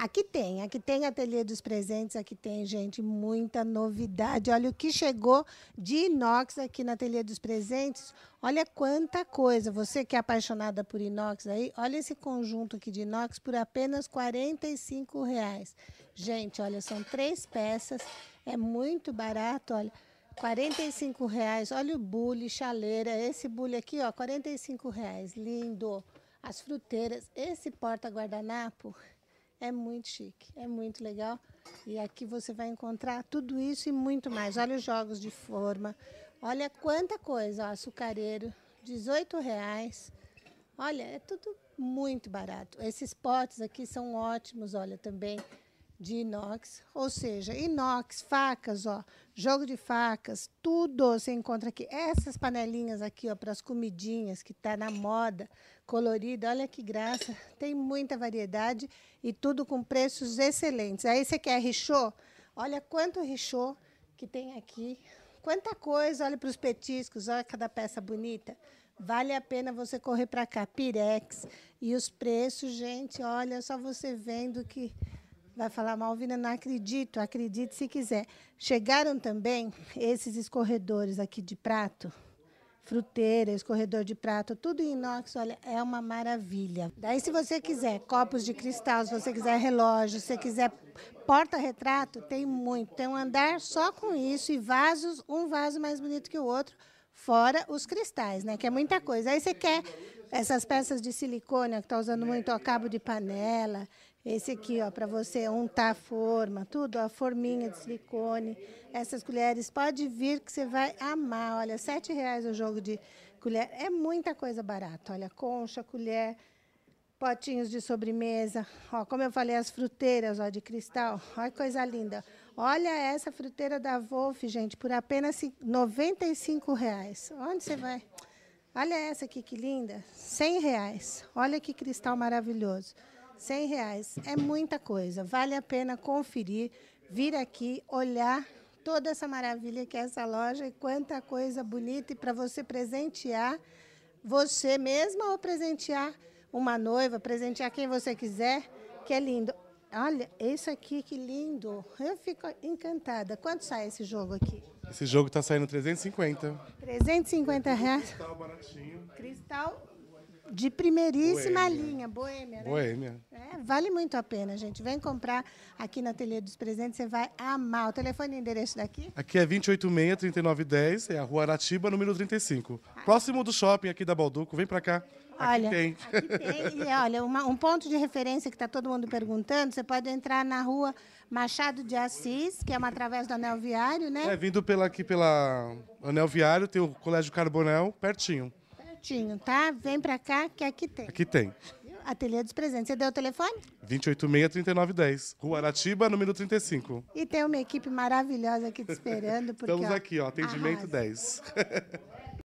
Aqui tem Ateliê dos Presentes, aqui tem, gente, muita novidade. Olha o que chegou de inox aqui no Ateliê dos Presentes. Olha quanta coisa. Você que é apaixonada por inox aí, olha esse conjunto aqui de inox por apenas R$ 45. Gente, olha, são 3 peças, é muito barato, olha. R$ 45. Olha o bule, chaleira. Esse bule aqui, ó, R$ 45. Lindo. As fruteiras, esse porta-guardanapo é muito chique, é muito legal. E aqui você vai encontrar tudo isso e muito mais. Olha os jogos de forma. Olha quanta coisa, ó, açucareiro, R$ 18. Olha, é tudo muito barato. Esses potes aqui são ótimos, olha, também de inox, ou seja, inox, facas, ó, jogo de facas, tudo você encontra aqui. Essas panelinhas aqui, ó, para as comidinhas, que tá na moda, colorida, olha que graça. Tem muita variedade e tudo com preços excelentes. Aí você quer richô? Olha quanto richô que tem aqui. Quanta coisa, olha para os petiscos, olha cada peça bonita. Vale a pena você correr para cá, Pirex. E os preços, gente, olha, só você vendo que vai falar, Malvina, não acredito, acredite se quiser. Chegaram também esses escorredores aqui de prato, fruteira, escorredor de prato, tudo em inox, olha, é uma maravilha. Daí, se você quiser copos de cristal, se você quiser relógio, se você quiser porta-retrato, tem muito. Tem um andar só com isso e vasos, um vaso mais bonito que o outro, fora os cristais, né? Que é muita coisa. Aí você quer essas peças de silicone, ó, que está usando muito, ó, cabo de panela. Esse aqui, ó, para você untar a forma, tudo, ó, forminha de silicone. Essas colheres, pode vir que você vai amar. Olha, R$ 7 o jogo de colher. É muita coisa barata. Olha, concha, colher, potinhos de sobremesa. Ó, como eu falei, as fruteiras, ó, de cristal. Olha que coisa linda. Olha essa fruteira da Wolf, gente, por apenas R$ 95. Onde você vai? Olha essa aqui, que linda. R$ 100. Olha que cristal maravilhoso. R$ 100. É muita coisa. Vale a pena conferir, vir aqui, olhar toda essa maravilha que é essa loja e quanta coisa bonita. E para você presentear você mesma ou presentear uma noiva, presentear quem você quiser, que é lindo. Olha, esse aqui, que lindo. Eu fico encantada. Quanto sai esse jogo aqui? Esse jogo tá saindo 350. R$ 350. Cristal baratinho. Cristal de primeiríssima Boêmia. linha, boêmia, né? Boêmia. É, vale muito a pena, gente. Vem comprar aqui na Ateliê dos Presentes, você vai amar. O telefone e endereço daqui? Aqui é 286-3910, é a Rua Aratiba, número 35. Próximo do shopping aqui da Balduco, vem pra cá. Olha, Aqui tem. aqui tem. E olha, um ponto de referência que está todo mundo perguntando, você pode entrar na Rua Machado de Assis, que é uma através do Anel Viário, né? É, vindo aqui pela Anel Viário, tem o Colégio Carbonel, pertinho. Pertinho, tá? Vem pra cá que aqui tem. Aqui tem. Ateliê dos Presentes. Você deu o telefone? 286-3910. Rua Aratiba, número 35. E tem uma equipe maravilhosa aqui te esperando. Porque, Estamos ó, aqui, ó, atendimento arrasa. 10.